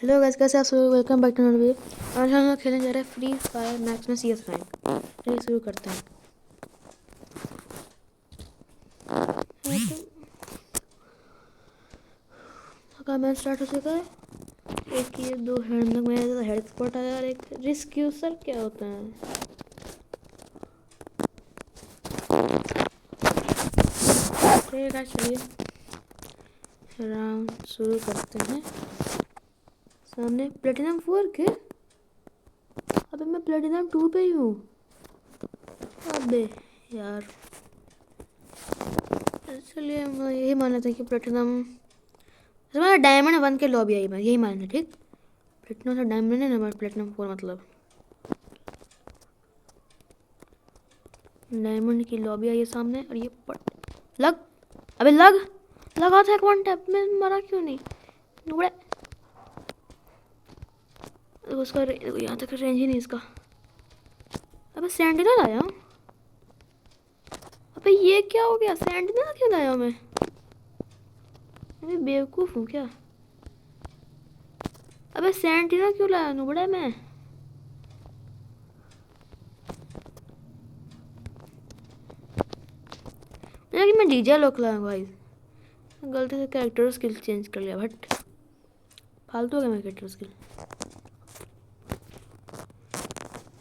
Hello guys, कैसे आप सब? Welcome back to another video. आज हम लोग खेलने जा रहे हैं फ्री फायर मैक्स में CS रैंक। चलिए शुरू करते हैं। का मैच स्टार्ट हो चुका है। एक ये दो हैंड में हेड स्पॉट आया और एक रिस्क यूजर क्या होता है। ठीक है, चलिए राउंड शुरू करते हैं। सामने प्लेटिनम 4 के। अबे मैं प्लेटिनम 2 पे ही हूँ। अबे यार, चलिए हम यही मान लेते हैं कि प्लेटिनम डायमंड 1 के लॉबी आई। मैं यही मान लेते, ठीक। प्लेटिनम से डायमंड है ना, प्लेटिनम 4 मतलब डायमंड की लॉबी आई है सामने। और ये लग, अबे लगा था एक वन टैप में, मरा क्यों नहीं नुबड़े? उसका यहाँ तक रेंज ही नहीं इसका। अबे सेंटिनल आया। अबे ये क्या हो गया? सेंटिनल क्यों लाया मैं? अबे बेवकूफ़ हूँ क्या? अबे सेंटिनल क्यों लाया नुबड़े मैं? लेकिन मैं डीजे लोक लाया भाई, गलती से कैरेक्टर स्किल चेंज कर लिया। बट फालतू हो गया मेरा कैरेक्टर स्किल।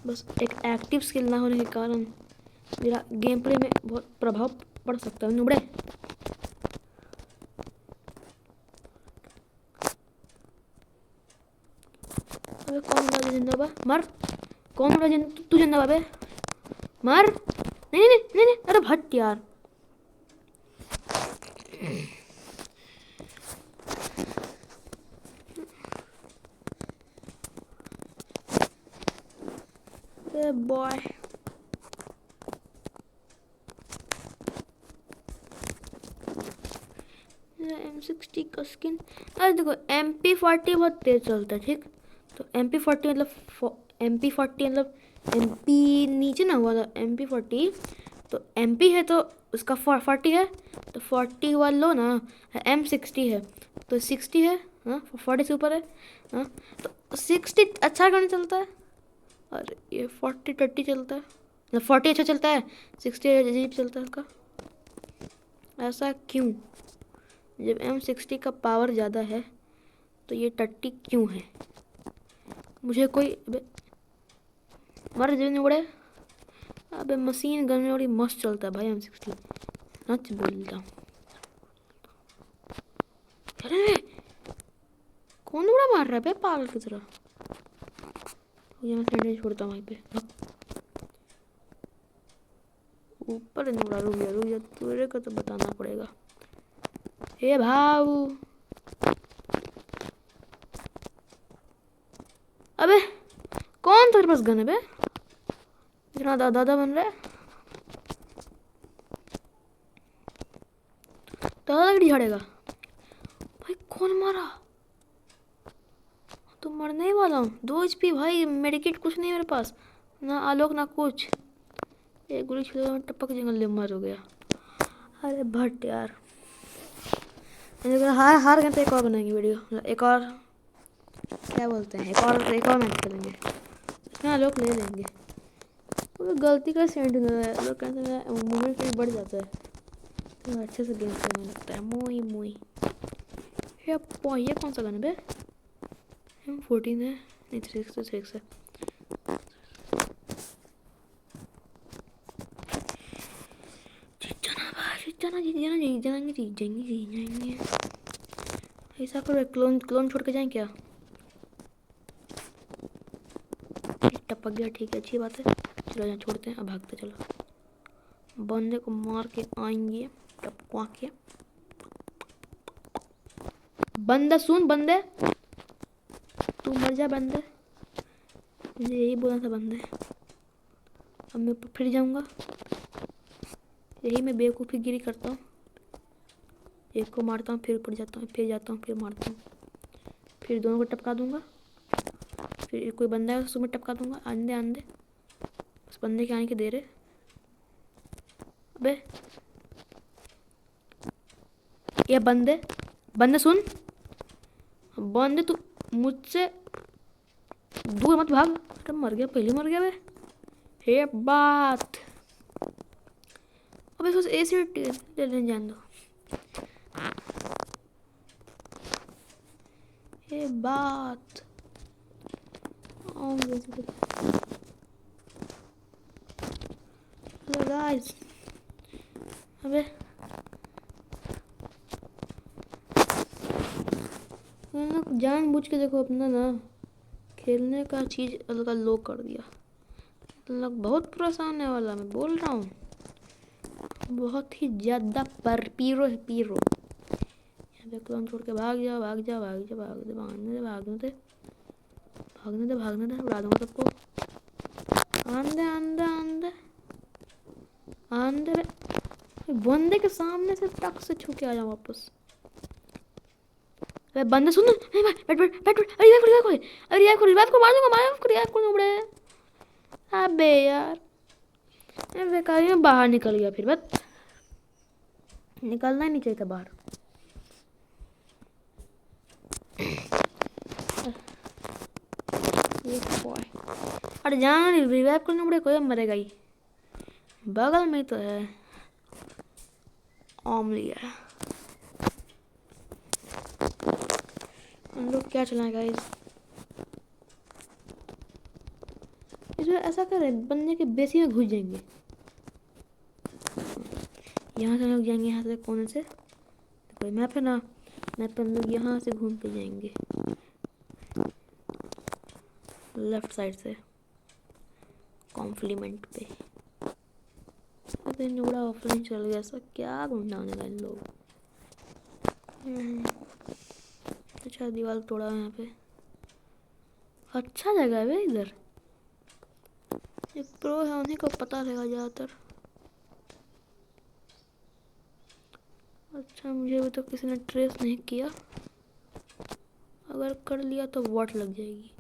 बस एक एक्टिव स्किल ना होने के कारण मेरा गेम प्ले में बहुत प्रभाव पड़ सकता है नुबड़े। अबे कौन बड़ा जिंदा बा? मर। कौन बड़ा जिंदा? तू जिंदा बाबे, मर। नहीं नहीं नहीं नहीं, अरे भट यार। बॉय M60 का स्किन। अरे देखो MP40 बहुत तेज चलता है, ठीक। तो MP40 मतलब MP40 मतलब MP नीचे ना हुआ था MP40। तो MP है तो उसका 40 है, तो 40 वाला लो ना। M60 है तो 60 है। हाँ 40 से ऊपर है। हाँ तो 60 अच्छा क्यों नहीं चलता है? और ये 40 चलता है, मतलब 40 अच्छा चलता है, 60 अजीब चलता है उसका। ऐसा क्यों? जब M60 का पावर ज़्यादा है तो ये 30 क्यों है? मुझे कोई मर जाने बड़े। अबे मशीन गन में बड़ी मस्त चलता है भाई M60, सच बोलता हूँ। अरे कौन बड़ा मार रहा है बे पागल की तरह? ये मैं सैंडविच छोड़ता हूँ वहीं पे। ऊपर नहीं उड़ा, रुक जा तेरे को तो बताना पड़ेगा। हे भाऊ, अबे कौन तेरे पास गन है बे? इतना दादा बन रहा है। दादा लकड़ी झाड़ेगा भाई। कौन मारा? तो मरने ही वाला हूँ। 2 HP भाई, मेडिकेट कुछ नहीं मेरे पास, ना आलोक ना कुछ। एक गोली छिड़ा टपक जंगल मर हो गया। अरे भट यार, हार गए तो एक और बनाएंगे वीडियो। एक और क्या बोलते हैं, एक और मैच करेंगे। हाँ लोग ले लेंगे। वो गलती का सेंड है, लोग कहते हैं मूवमेंट स्पीड बढ़ जाता है तो अच्छे से गेम खेलने लगता है। मोई मोई ये कौन सा गन है बे? M14 है, नहीं 3x है। जीत जाएंगे। ऐसा करो, क्लोन छोड़ के जाएं क्या? टपक गया, ठीक है, अच्छी बात है। चलो यहाँ छोड़ते हैं, अब भागते चलो। बंदे को मार के आएंगे टपका के। बंदे सुन, बंदे तू मर जा बंदे, मुझे यही बोला था बंदे। अब मैं फिर जाऊंगा, यही मैं बेवकूफ़ी गिरी करता हूँ। एक को मारता हूँ, फिर ऊपर जाता हूँ, फिर जाता हूँ, फिर मारता हूँ, फिर दोनों को टपका दूंगा। फिर कोई बंदा है उसमें टपका दूंगा। आंधे आंधे बस बंदे के आने के दे रहे। अबे ये बंदे सुन, बंदे तू मुझसे दूर मत भाग। अरे मर गया, पहले मर गया बे। हे बात, अबे सोच एसिड ले लेने जान दो। हे बात हेलो गाइस। अबे जानबूझ के देखो अपना ना खेलने का चीज अलग लो कर दिया। मतलब बहुत परेशान है वाला, मैं बोल रहा हूँ बहुत ही ज्यादा पर पीरो है पीरो। यहाँ पे क्लोन छोड़ के भाग जा भाग जा भाग जा, भाग दे, भागने दे भागने दे भागने दे भागने दे, उड़ा दूंगा सबको। आंदे आंदे आंदे आंदे, बंदे के सामने से टक से छू के आ जाऊँ वापस। अरे बंदे सुन, नहीं बैठ बैठ बैठ बैठ, अरे रिवाइव कर, अरे रिवाइव कर, रिवाइव को मार दूंगा, रिवाइव कर उड़े। अबे यार मैं बेकार में बाहर निकल गया, फिर बस निकलना ही नहीं चाहिए था बाहर। अरे जान रिवाइव करने उड़े, कोई मरेगा ही, बगल में तो है ऑमलिया। हम लोग क्या चलाएं गाइस, इसमें ऐसा करें बंदे के बेसी में घुस जाएंगे। यहाँ से हम लोग जाएंगे, यहाँ से कोने से कोई मैप है ना, मैप पे हम लोग यहाँ से घूम के जाएंगे लेफ्ट साइड से कॉम्प्लीमेंट पे। अबे नूड़ा ऑफलाइन चल गया, सब क्या घूमना होने का इन लोग। अच्छा दीवार तोड़ा यहाँ पे, अच्छा जगह है भाई इधर, ये प्रो है उन्हीं को पता रहेगा ज़्यादातर। अच्छा मुझे अभी तो किसी ने ट्रेस नहीं किया, अगर कर लिया तो वॉट लग जाएगी।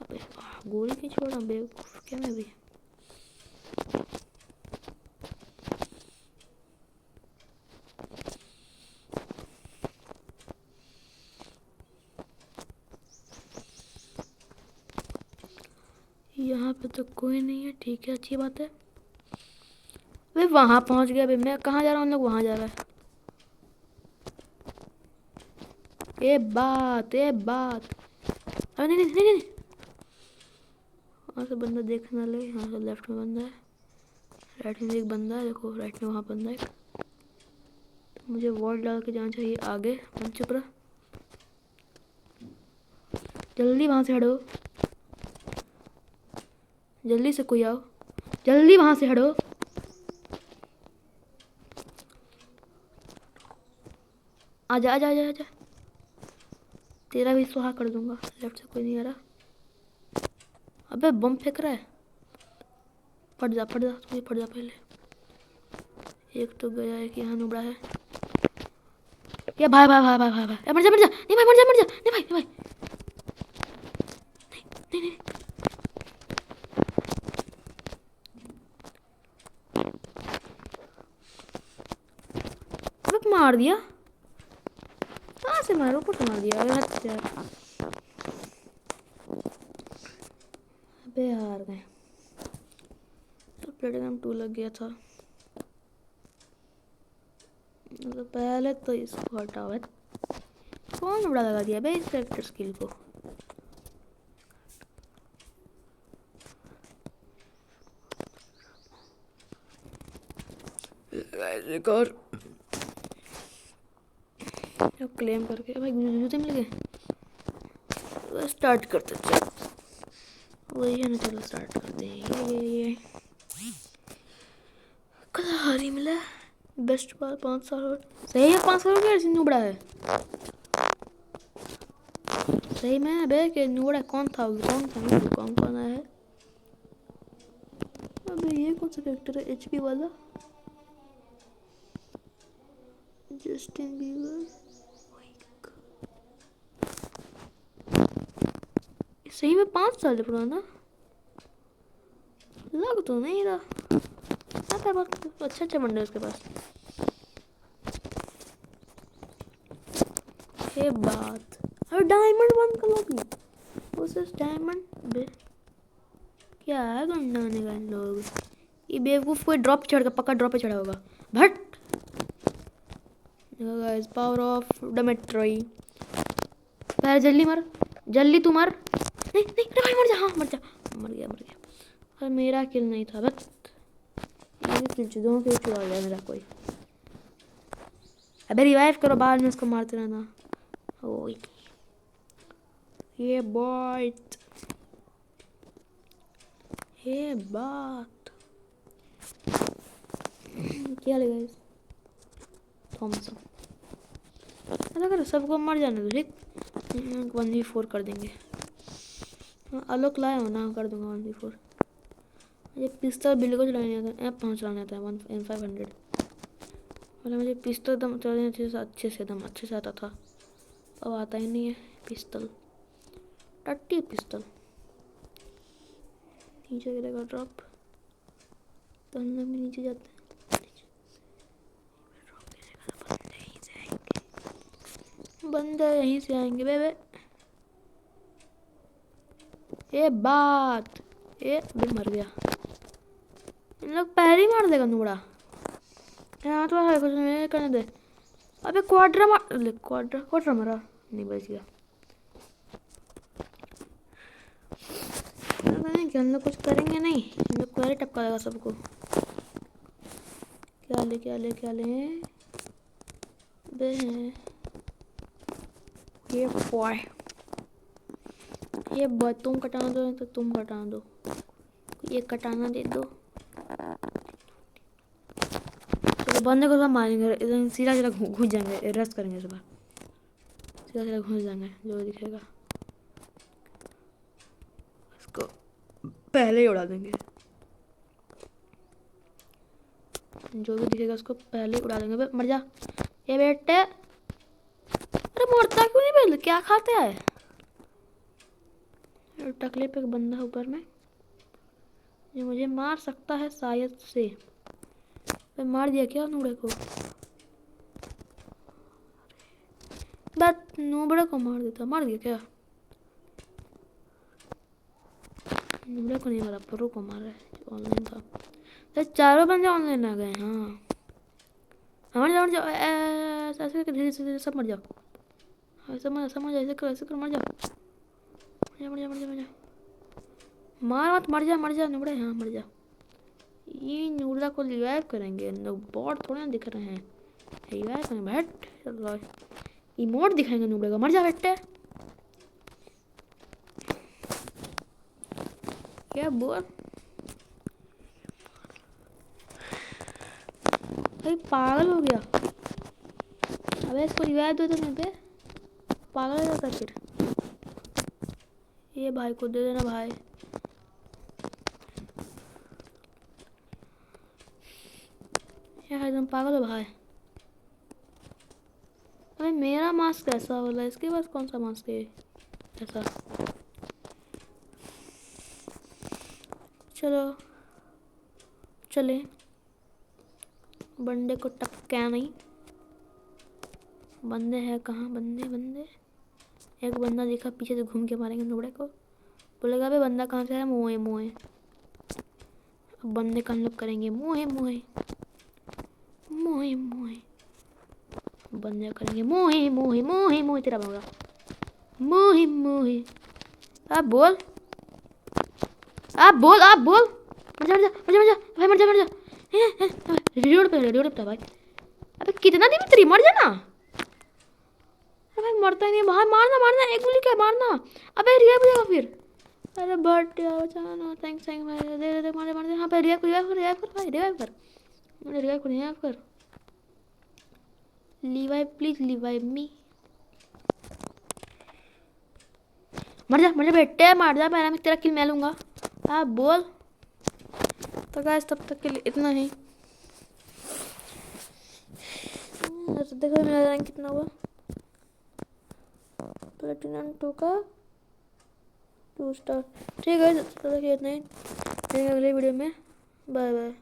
अबे गोली क्यों छोड़ा बेवकूफ क्या मैं भी। यहाँ पे तो कोई नहीं है, ठीक है अच्छी बात है। वे वहाँ पहुँच गया, मैं कहाँ जा रहा हूँ, हम लोग वहाँ जा रहा है। ये बात अरे नहीं नहीं नहीं, वहाँ से बंदा देखना ले, यहाँ से लेफ्ट में बंदा है, राइट में एक बंदा है, देखो राइट में वहाँ बंदा है। तो मुझे वॉल डाल के जाना चाहिए आगे। मन चुप रहा, जल्दी वहाँ से हटो, जल्दी से कोई आओ, जल्दी वहाँ से हटो। आजा आजा आजा आजा, तेरा भी सुहा कर दूंगा। लेफ्ट से कोई नहीं आ रहा। अबे बम फेंक रहा है, फट जा तुम्हें, फट जा पहले। एक तो गया है कि यहाँ नुबड़ा है। क्या भाई भाई भाई भाई भाई भाई, मर जा नहीं भाई, मर जा नहीं भाई, नहीं भाई नहीं नहीं, अबे मार दिया, कहाँ से मारो, ऊपर से मार दिया। अबे हार गए, तो प्लेटिनम 2 लग गया था। मतलब पहले तो इसको हटाओ, कौन बड़ा लगा दिया भाई इस कैरेक्टर स्किल को। एक और क्लेम करके भाई जूते मिल गए, स्टार्ट करते चलो, वही है ना, चलो स्टार्ट करते हैं। ये कलाहारी मिला, बेस्ट बाल 5 साल हो सही है, 5 साल हो गया नुबड़ा है सही में बे के नुबड़ा। कौन था कौन है। अबे ये कौन सा कैरेक्टर है, एचपी वाला, जस्टिन बीबर। सही में 5 साल पुराना लग तो नहीं रहा। बहुत अच्छा बंडे उसके पास। ये बात अरे डायमंड बंद कर लो उस डायमंड बे। क्या है गंडाने का इन लोग। ये बेवकूफ़ कोई ड्रॉप चढ़ का पक्का ड्रॉप पे चढ़ा होगा। भट गाइस पावर ऑफ डमेट्रॉय। पहले जल्दी मर, जल्दी तू मर। नहीं नहीं अरे भाई मर जा, हाँ मर जा। मर गया मर गया। और मेरा किल नहीं था बस। ये किल दोनों किल चुरा लिया मेरा कोई। अबे रिवाइव करो, बाद में उसको मारते रहना। ओए ये बात, ये बात क्या लेगा इस थॉमसन। अगर सबको मर जाने दो ठीक, 1v4 कर देंगे। आलोक लाया हो ना, कर दूंगा 1v4। मुझे पिस्तौल बिल्कुल चलाने आता है, ऐप चलाने आता है 1500। मतलब मुझे पिस्तौल दम चलाने अच्छे से आता था। अब आता ही नहीं है पिस्तौल। टट्टी पिस्तौल नीचे गिरेगा ड्रॉप तो हम लोग भी नीचे जाते हैं। बंदे यहीं से आएंगे बेबे। ये बात ये बे मर गया। इन लोग पहले ही मार देगा नुबड़ा। यहाँ तो है कुछ नहीं करने दे। अबे क्वाड्रा मार ले, क्वाड्रा मारा नहीं, बच गया। नहीं कि हम लोग कुछ करेंगे नहीं, हम लोग क्वारे टपका देगा सबको। क्या ले बे ये बॉय, ये बॉय तुम कटाना दो तो तुम कटाना दो, ये कटाना दे दो। चलो बंदे को सब मारेंगे, इधर सीधा सीधा घुस जाएंगे, रस करेंगे सुबह सीधा सीधा घुस जाएंगे। जो दिखेगा उसको पहले ही उड़ा देंगे, जो भी दिखेगा उसको पहले ही उड़ा देंगे। बे मर जा ये बेटे। अरे मरता क्यों नहीं बेल, क्या खाते हैं। टकले पे बंदा ऊपर में ये मुझे मार सकता है शायद से। मैं मार दिया क्या नूबड़े को, बस नूबड़े को मार देता। मार दिया क्या, नूबड़े को नहीं मारा, प्रो को मारा है ऑनलाइन था। तो चारों बंदे ऑनलाइन आ गए। हाँ मर जाओ ऐसे धीरे धीरे सब मर जाओ, ऐसे मर जाओ, ऐसे कर मर जाओ, मर जा मार मत, मर जा नुबड़े। हाँ मर जा। ये नूडला को रिवाइव करेंगे लोग, बॉट थोड़े ना दिख रहे हैं, रिवाइव करेंगे। बैठ चलो इमोट दिखाएंगे नूबड़े का। मर जा बेटे। क्या बोल भाई, पागल हो गया। अबे इसको रिवाइव दो तो मैं पे पागल हो जाता फिर। ये भाई को दे देना भाई। यार एकदम पागल हो भाई। अबे मेरा मास्क ऐसा वाला, इसके पास कौन सा मास्क है ऐसा। चलो चले बंदे को टपका नहीं। बंदे हैं कहाँ, बंदे एक बंदा देखा पीछे से घूम के मारेंगे नुबड़े को। बोलेगा बे बंदा कहाँ से है, मोए। अब बंदे का हम लोग करेंगे मोए बंदे करेंगे मोए तेरा होगा मोए। आप बोल मर जा भाई, मर जा रिलोड पे भाई। अबे कितना दिन तेरी, मर जा ना। अरे भाई मरता ही नहीं भाई, मारना एक गोली क्या मारना। अबे रिवाइव हो जाएगा फिर। अरे बट यार बचाना, थैंक्स भाई, दे मार दे। हाँ पे रिवाइव कर भाई, रिवाइव कर रिवाइव प्लीज रिवाइव मी। मर जा बेटे, मर जा। मैं तेरा किल मैं लूंगा। आप बोल। तो गाइस तब तक के लिए इतना ही। तो देखो मेरा रैंक कितना हुआ, प्लेटिनम 2 का 2 स्टार। ठीक है तब तक इतना ही, अगले वीडियो में बाय बाय।